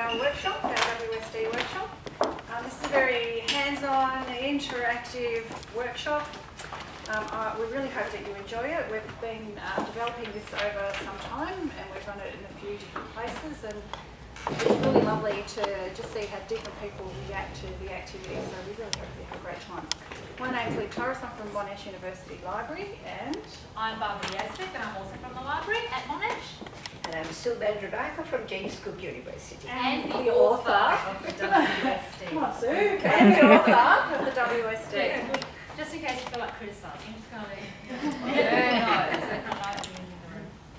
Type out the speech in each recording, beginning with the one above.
Our workshop, our WSD workshop. This is a very hands-on, interactive workshop. We really hope that you enjoy it. We've been developing this over some time and we've run it in a few different places, and it's really lovely to just see how different people react to the activity, so we really hope you have a great time. My name's Lyn Torres, I'm from Monash University Library, and I'm Barbara Yazbek and I'm also from the library at Monash. And I'm Sue Bandradika from James Cook University. And the author of the WSD. come on Sue, and the author of the WSD. Just in case you feel like criticising, just going to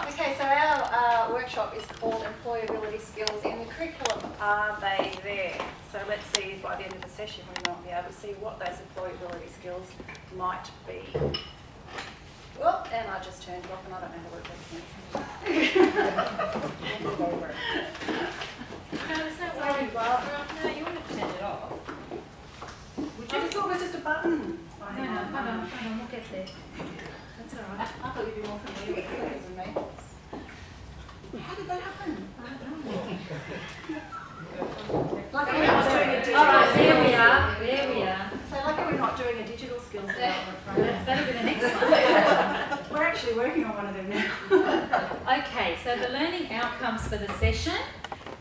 Okay, so our workshop is called Employability Skills. In the curriculum, are they there? So let's see by the end of the session we might be able to see what those employability skills might be. Well, and I just turned it off and I don't know how to work that. No, there's no worry, Barbara. No, you want to turn it off. I just thought it was just a button. No, we'll get there. That's all right. I thought you'd be more familiar with computers than me. How did that happen? I don't know. Like we're not doing a digital. All right, there we are. So like we're not doing a digital skills development program. That'll be the next one. We're actually working on one of them now. Okay, so the learning outcomes for the session.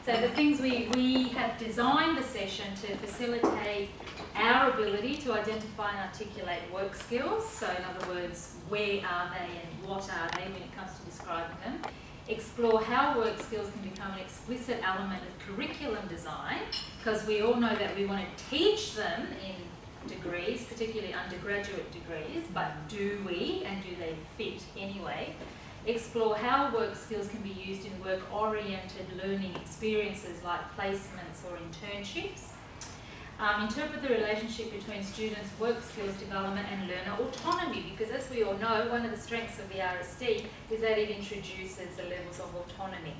So the things we have designed the session to facilitate our ability to identify and articulate work skills. So in other words, where are they and what are they when it comes to describing them. Explore how work skills can become an explicit element of curriculum design, because we all know that we want to teach them in degrees, particularly undergraduate degrees, but do we and do they fit anyway? Explore how work skills can be used in work-oriented learning experiences like placements or internships. Interpret the relationship between students' work skills development and learner autonomy, because as we all know, one of the strengths of the RSD is that it introduces the levels of autonomy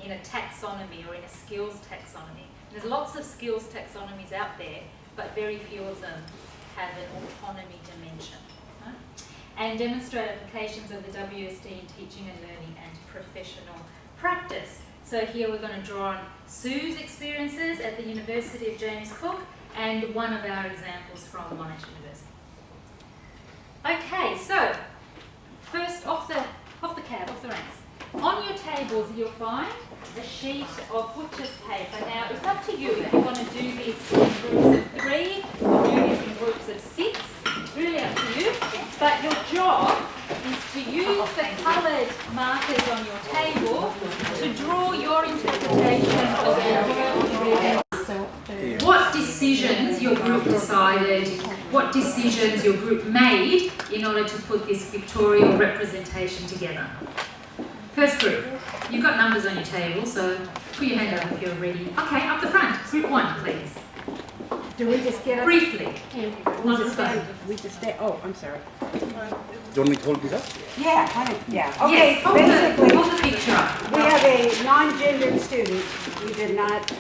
in a taxonomy or in a skills taxonomy. There's lots of skills taxonomies out there, but very few of them have an autonomy dimension. Right? And demonstrate applications of the WSD in teaching and learning and professional practice. So here we're going to draw on Sue's experiences at the University of James Cook and one of our examples from Monash University. Okay, so first off the ranks. On your tables you'll find a sheet of butcher's paper. Now it's up to you if you want to do this in groups of 3 or do this in groups of 6. Really up to you. But your job is to use the coloured markers on your table to draw your interpretation of the work. What decisions your group decided, what decisions your group made in order to put this pictorial representation together. First group, you've got numbers on your table, so put your hand up if you're ready. Okay, up the front, group 1 please. Do we just get up? Briefly. We just stay. Oh, I'm sorry. Do you want me to hold these up? Yeah, kind of. Yeah. Okay. Yes, Basically, hold the picture up. we have a non-gendered student. We did not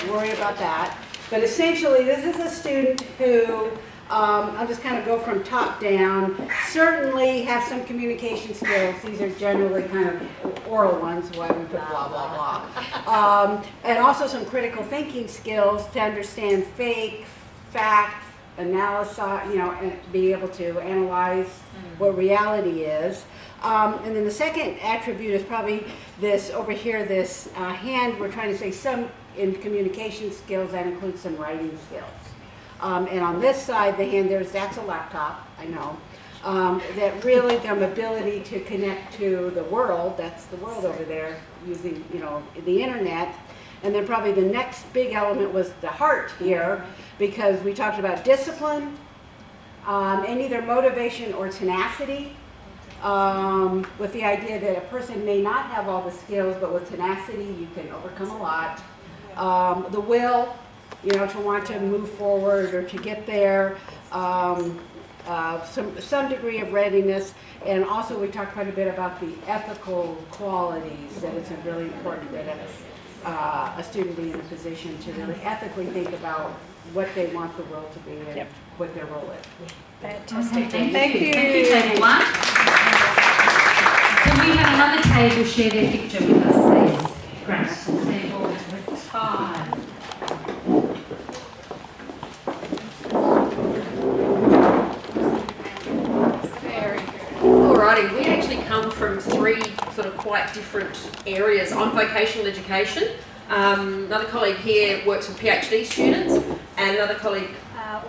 worry about that. But essentially, this is a student who, I'll just kind of go from top down, certainly have some communication skills. These are generally kind of oral ones, why we put blah, blah, blah. And also some critical thinking skills to understand fake, fact, analysis, and be able to analyze what reality is. And then the second attribute is probably this over here, this hand. We're trying to say some in communication skills that includes some writing skills. And on this side, the hand that's a laptop, I know. That really the ability to connect to the world, that's the world over there, using the internet. And then probably the next big element was the heart here, because we talked about discipline, and either motivation or tenacity, with the idea that a person may not have all the skills, but with tenacity you can overcome a lot. The will, to want to move forward or to get there, some degree of readiness, and also we talked quite a bit about the ethical qualities, that it's really important that a student be in a position to really ethically think about what they want the world to be and what their role is. Fantastic. Thank you. Thank you, table 1. Can we have another table share their picture with us, please? Great. Table 5. quite different areas. I'm vocational education. Another colleague here works with PhD students, and another colleague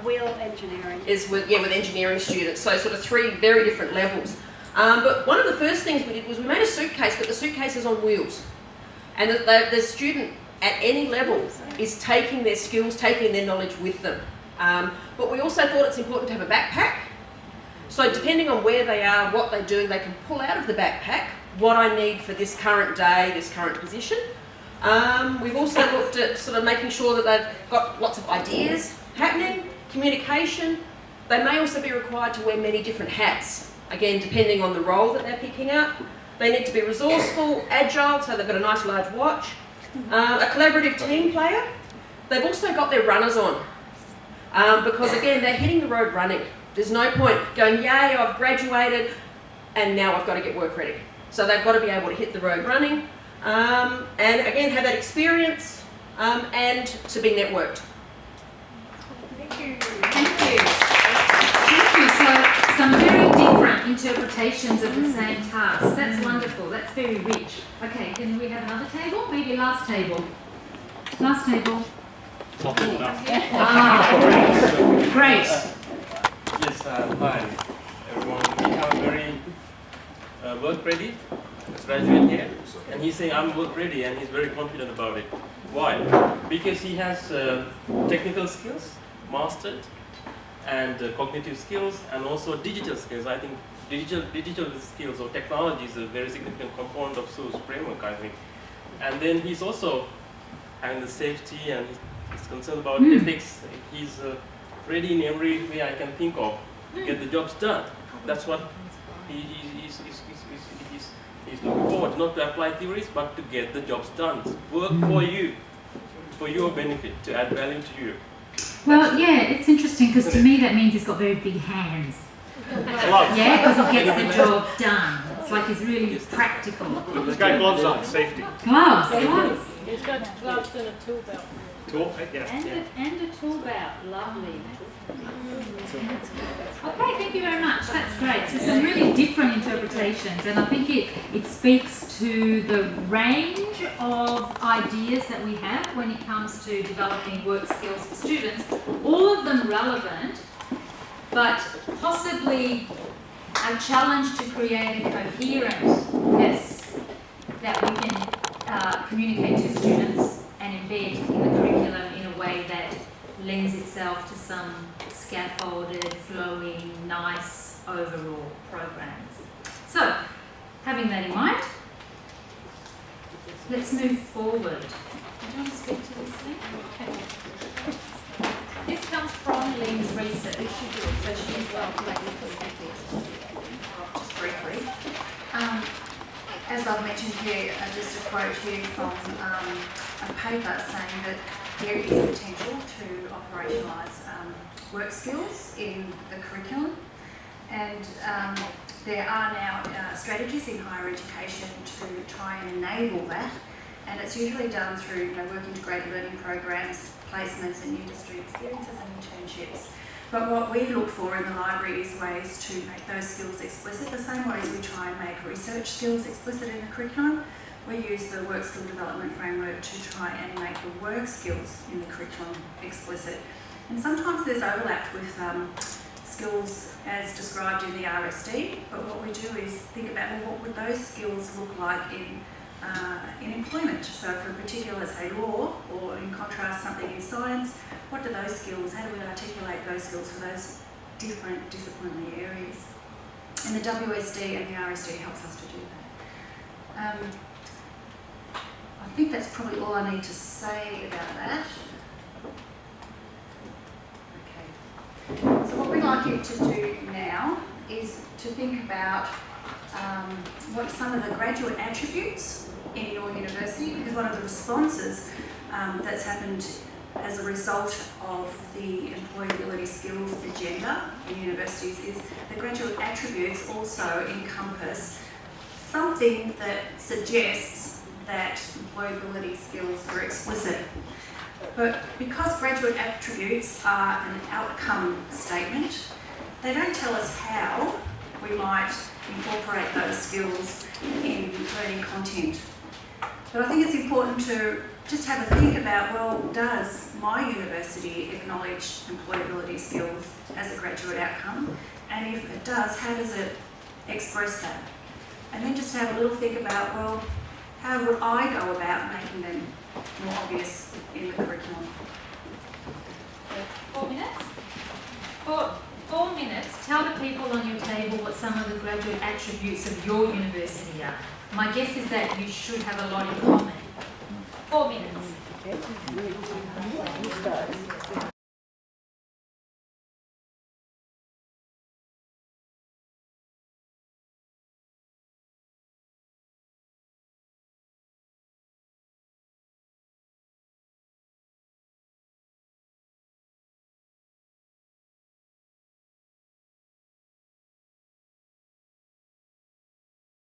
wheel engineering. is with engineering students. So sort of 3 very different levels. But one of the first things we did was we made a suitcase, but the suitcase is on wheels. And the student at any level is taking their skills, taking their knowledge with them. But we also thought it's important to have a backpack. So depending on where they are, what they're doing, they can pull out of the backpack what I need for this current day, this current position. We've also looked at sort of making sure that they've got lots of ideas happening, communication. They may also be required to wear many different hats, again, depending on the role that they're picking up. They need to be resourceful, agile, so they've got a nice large watch. A collaborative team player. They've also got their runners on, because again, they're hitting the road running. There's no point going, yay, I've graduated, and now I've got to get work ready. So they've got to be able to hit the road running, and again, have that experience, and to be networked. Thank you. Thank you. Thank you. So, some very different interpretations of the same task. That's wonderful. That's very rich. Okay, can we have another table? Maybe last table. Last table. Great. Yes, hi everyone. We have a very work ready graduate here, and he's saying I'm work ready, and he's very confident about it. Why? Because he has technical skills mastered, and cognitive skills, and also digital skills. I think digital skills or technology is a very significant component of SUS framework, I think. And then he's also having the safety, and he's concerned about ethics. He's ready in every way I can think of to get the jobs done. That's what he's looking forward to, not to apply theories, but to get the jobs done. Work for you, for your benefit, to add value to you. Well, yeah, it's interesting because to me that means he's got very big hands. Yeah, because he gets the job done. It's like he's really practical. He's got gloves on, safety. Gloves. He's got gloves and a tool belt. Tool, yeah. And a tool belt. Lovely. Okay, thank you very much. That's great. So some really different interpretations, and I think it speaks to the range of ideas that we have when it comes to developing work skills for students, all of them relevant, but possibly a challenge to create a coherentness that we can communicate to students and embed in the curriculum in a way that lends itself to some scaffolded, flowing, nice overall programs. So, having that in mind, let's move forward. Do you want to speak to this thing? This comes from Lyn's research, so she's well placed to speak this. Just briefly. As I've mentioned here, just a quote here from a paper saying that there is a potential to operationalise work skills in the curriculum, and there are now strategies in higher education to try and enable that, and it's usually done through work integrated learning programs, placements and industry experiences and internships. But what we look for in the library is ways to make those skills explicit, the same ways we try and make research skills explicit in the curriculum. We use the work skill development framework to try and make the work skills in the curriculum explicit. And sometimes there's overlap with skills as described in the RSD, but what we do is think about, well, what would those skills look like in employment? So for a particular, say, law, or in contrast something in science, what do those skills, how do we articulate those skills for those different disciplinary areas? And the WSD and the RSD helps us to do that. I think that's probably all I need to say about that. Okay. So what we'd like you to do now is to think about what some of the graduate attributes in your university, because one of the responses that's happened as a result of the employability skills agenda in universities is the graduate attributes also encompass something that suggests that employability skills are explicit. But because graduate attributes are an outcome statement, they don't tell us how we might incorporate those skills in learning content. But I think it's important to just have a think about, well, does my university acknowledge employability skills as a graduate outcome? And if it does, how does it express that? And then just have a little think about, well, how would I go about making them more obvious in the curriculum? 4 minutes? For 4 minutes, tell the people on your table what some of the graduate attributes of your university are. My guess is that you should have a lot in common. 4 minutes.